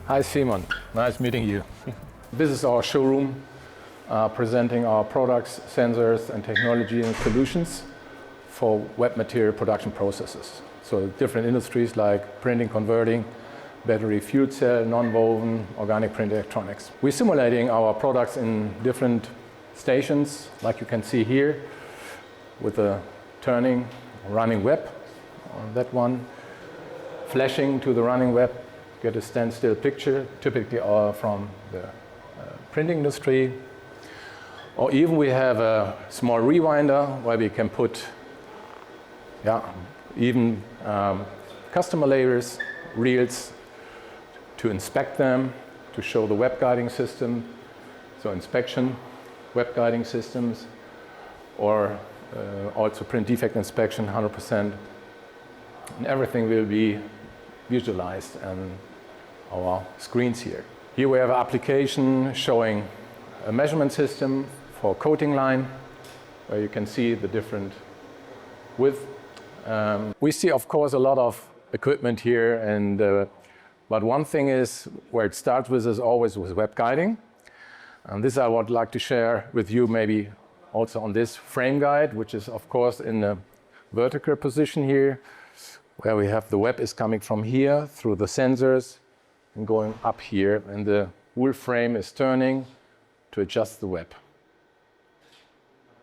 Hi Simon, nice meeting you. This is our showroom presenting our products, sensors and technology and solutions for web material production processes. So different industries like printing, converting, battery, fuel cell, non-woven, organic print electronics. We're simulating our products in different stations, like you can see here, with a turning running web on that one, flashing to the running web, get a standstill picture, typically from the printing industry. Or even we have a small rewinder where we can put even customer layers, reels, to inspect them, to show the web guiding system, so inspection, web guiding systems, or also print defect inspection 100%. And everything will be visualized on our screens here. Here we have an application showing a measurement system for coating line, where you can see the different width. We see, of course, a lot of equipment here, but one thing is where it starts with is always with web guiding. And this I would like to share with you maybe also on this frame guide, which is of course in a vertical position here, where we have the web is coming from here through the sensors and going up here, and the whole frame is turning to adjust the web.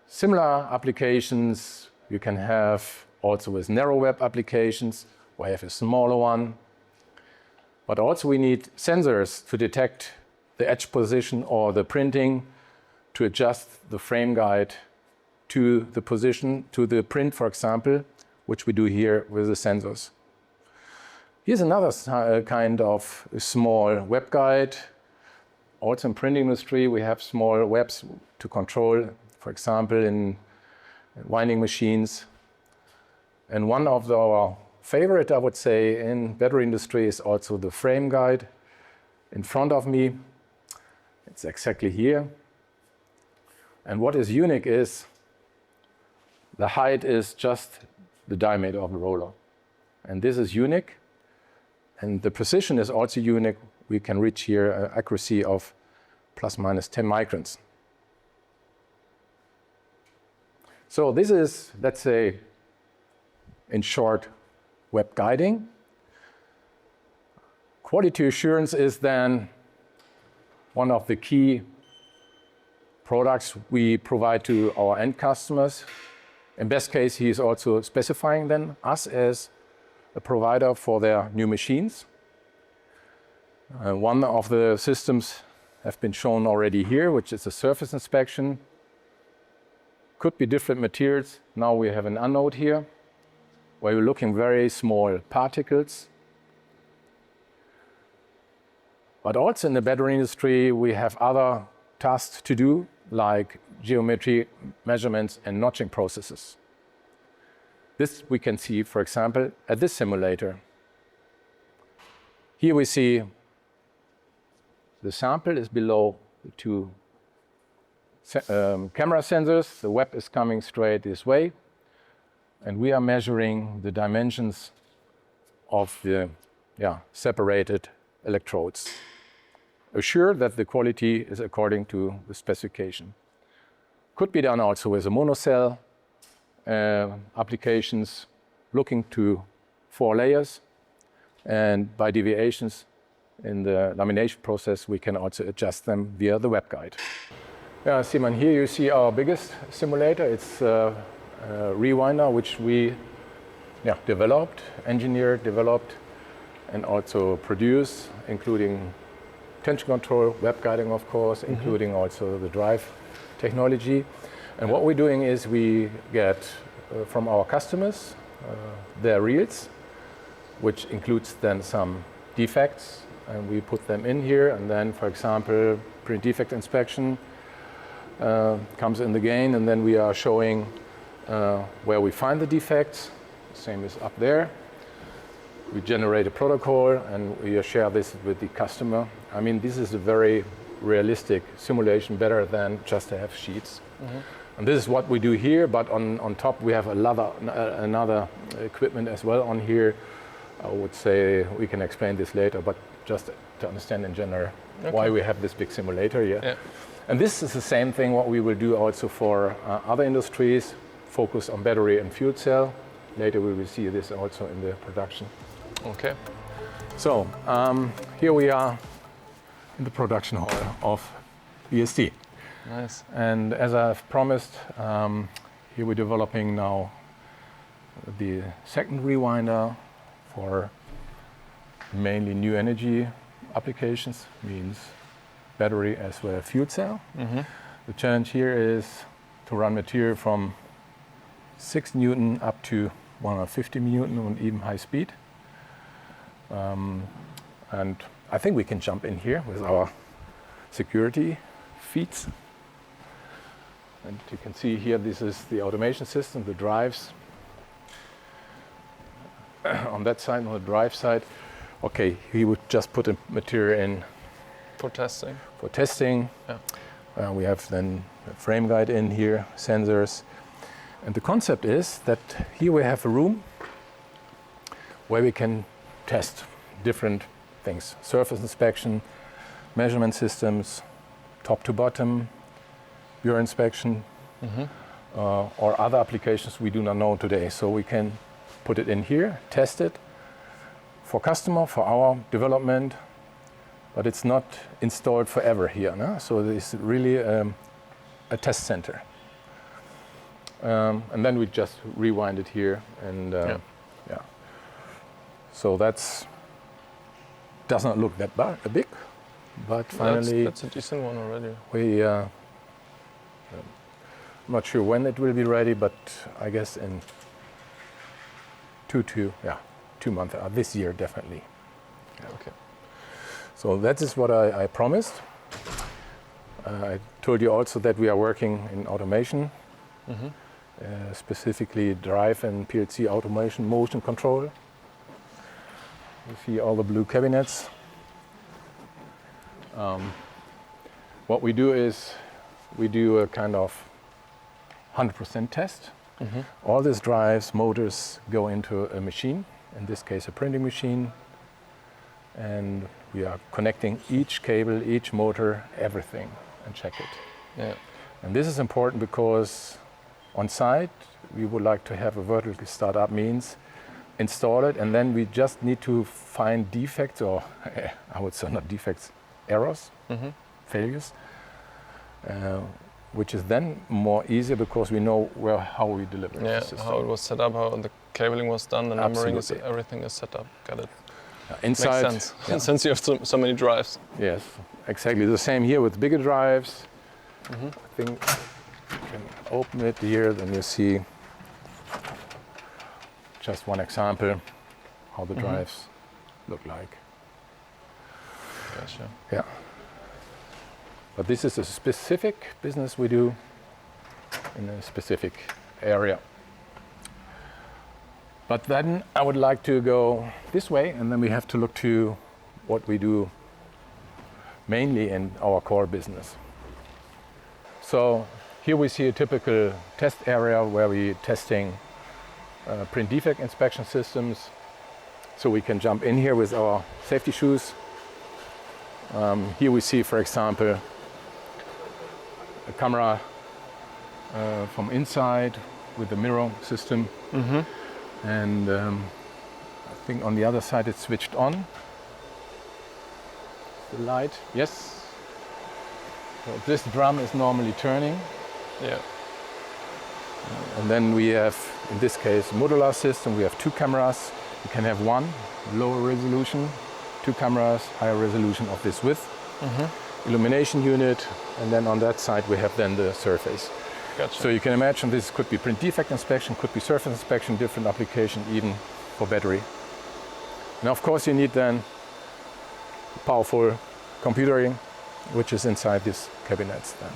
Similar applications you can have also with narrow web applications, where you have a smaller one. But also we need sensors to detect the edge position or the printing, to adjust the frame guide to the position, to the print, for example, which we do here with the sensors. Here's another kind of small web guide. Also in printing industry, we have small webs to control, for example, in winding machines. And one of our favorite, I would say, in battery industry is also the frame guide. In front of me, it's exactly here. And what is unique is the height is just the diameter of the roller. And this is unique. And the precision is also unique. We can reach here an accuracy of plus minus 10 microns. So this is, let's say, in short, web guiding. Quality assurance is then one of the key products we provide to our end customers. In best case, he is also specifying then us as a provider for their new machines. One of the systems have been shown already here, which is a surface inspection. Could be different materials. Now we have an anode here, where we're looking very small particles. But also in the battery industry, we have other tasks to do, like geometry measurements and notching processes. This we can see, for example, at this simulator. Here we see the sample is below the two camera sensors. The web is coming straight this way. And we are measuring the dimensions of the separated electrodes. Assure that the quality is according to the specification. Could be done also with a monocell applications, looking to 4 layers. And by deviations in the lamination process, we can also adjust them via the web guide. Yeah, Simon, here you see our biggest simulator. It's Rewinder, which we engineered, developed, and also produce, including tension control, web guiding, of course, including also the drive technology. And what we're doing is we get from our customers their reels, which includes then some defects, and we put them in here. And then, for example, print defect inspection comes in the gain, and then we are showing where we find the defects. Same is up there. We generate a protocol and we share this with the customer. I mean, this is a very realistic simulation, better than just to have sheets. And this is what we do here, but on top we have another equipment as well on here. I would say we can explain this later, but just to understand in general why we have this big simulator here. Yeah. And this is the same thing what we will do also for other industries, focus on battery and fuel cell. Later we will see this also in the production. Okay. So here we are in the production hall of BST. Nice. And as I've promised, here we're developing now the second rewinder for mainly new energy applications, means battery as well as fuel cell. The challenge here is to run material from 6 Newton up to 150 Newton on even high speed. And I think we can jump in here with our security feeds. And you can see here, this is the automation system, the drives. On that side, on the drive side, okay, he would just put a material in For testing. for testing. Yeah. We have then a frame guide in here, sensors. And the concept is that here we have a room where we can test different things. Surface inspection, measurement systems, top to bottom, pure inspection, or other applications we do not know today. So we can put it in here, test it for customer, for our development, but it's not installed forever here. No? So it's really a test center. And then we just rewind it here, and yeah. So that's does not look that big, but finally that's a decent one already. we. I'm not sure when it will be ready, but I guess in 2 months. This year definitely. Yeah. Okay. So that is what I promised. I told you also that we are working in automation, specifically drive and PLC automation motion control. You see all the blue cabinets. What we do is we do a kind of 100% test. All these drives, motors go into a machine, in this case a printing machine, and we are connecting each cable, each motor, everything, and check it. Yeah. And this is important because on site we would like to have a vertical startup, means install it, and then we just need to find defects, or I would say not defects, errors, failures, which is then more easier because we know how we deliver the system. How it was set up, how the cabling was done, the numbering, Absolutely. Everything is set up. Got it. Inside, Makes sense. Since you have so many drives. yes, exactly. The same here with bigger drives. I think you can open it here, then you see just one example how the drives look like. Gotcha. Yeah. But this is a specific business we do in a specific area. But then I would like to go this way, and then we have to look to what we do mainly in our core business. So here we see a typical test area where we're testing print defect inspection systems. So we can jump in here with our safety shoes. Here we see, for example, a camera from inside with the mirror system. And I think on the other side it's switched on. The light, yes. So this drum is normally turning. Yeah. And then we have, in this case, a modular system. We have 2 cameras. You can have one lower resolution, 2 cameras, higher resolution of this width, illumination unit, and then on that side we have then the surface. Gotcha. So you can imagine this could be print defect inspection, could be surface inspection, different application, even for battery. And of course you need then powerful computing, which is inside these cabinets then.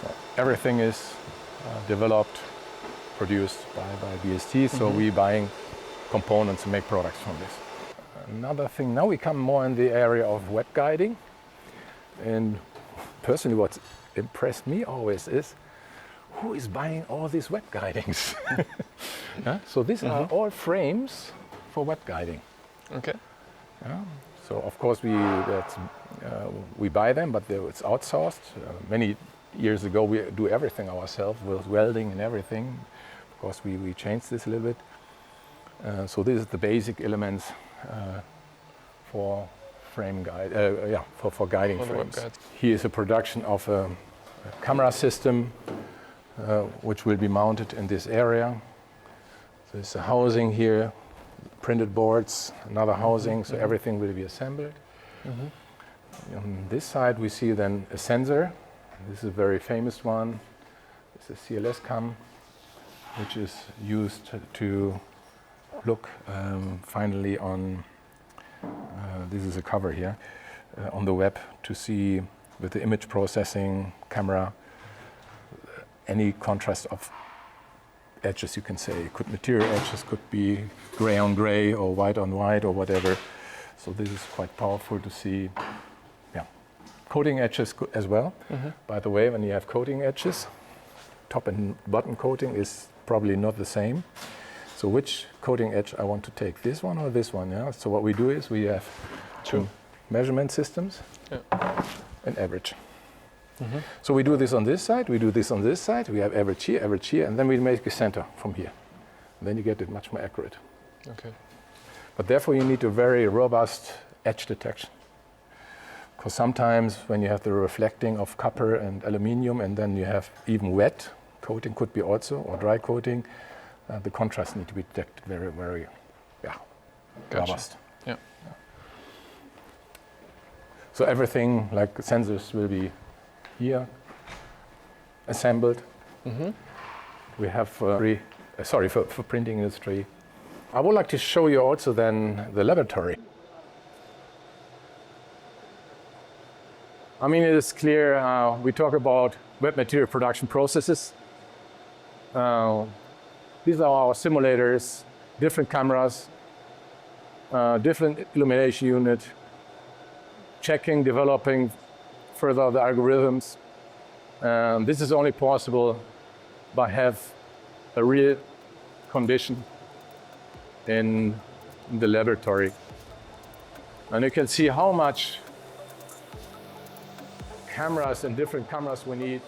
So everything is developed, produced by BST, so we're buying components and make products from this. Another thing, now we come more in the area of web guiding, and personally what impressed me always is who is buying all these web guidings? So these are all frames for web guiding. Okay. So of course we buy them, but it's outsourced. Many years ago we do everything ourselves with welding and everything. Of course we changed this a little bit. So this is the basic elements for frame guide, for guiding For the frames. web guides. Here is a production of a camera system which will be mounted in this area. So there's a housing here, printed boards, another housing, so everything will be assembled. On this side we see then a sensor. This is a very famous one. It's a CLS cam, which is used to look finally on, this is a cover here, on the web to see with the image processing camera any contrast of edges, you can say. Could material edges could be gray on gray or white on white or whatever. So this is quite powerful to see. Yeah, coating edges as well. By the way, when you have coating edges, top and bottom coating is probably not the same. So which coating edge I want to take, this one or this one? Yeah. So what we do is we have two measurement systems and average. So we do this on this side, we do this on this side, we have average here, and then we make a center from here. And then you get it much more accurate. Okay. But therefore you need a very robust edge detection. Because sometimes when you have the reflecting of copper and aluminium and then you have even wet coating could be also, or dry coating, the contrast need to be detected very, very robust. Yeah. So everything like sensors will be here assembled. We have for printing industry. I would like to show you also then the laboratory. I mean, it is clear we talk about web material production processes. These are our simulators, different cameras, different illumination unit, checking, developing further the algorithms. This is only possible by have a real condition in the laboratory. And you can see how much cameras and different cameras we need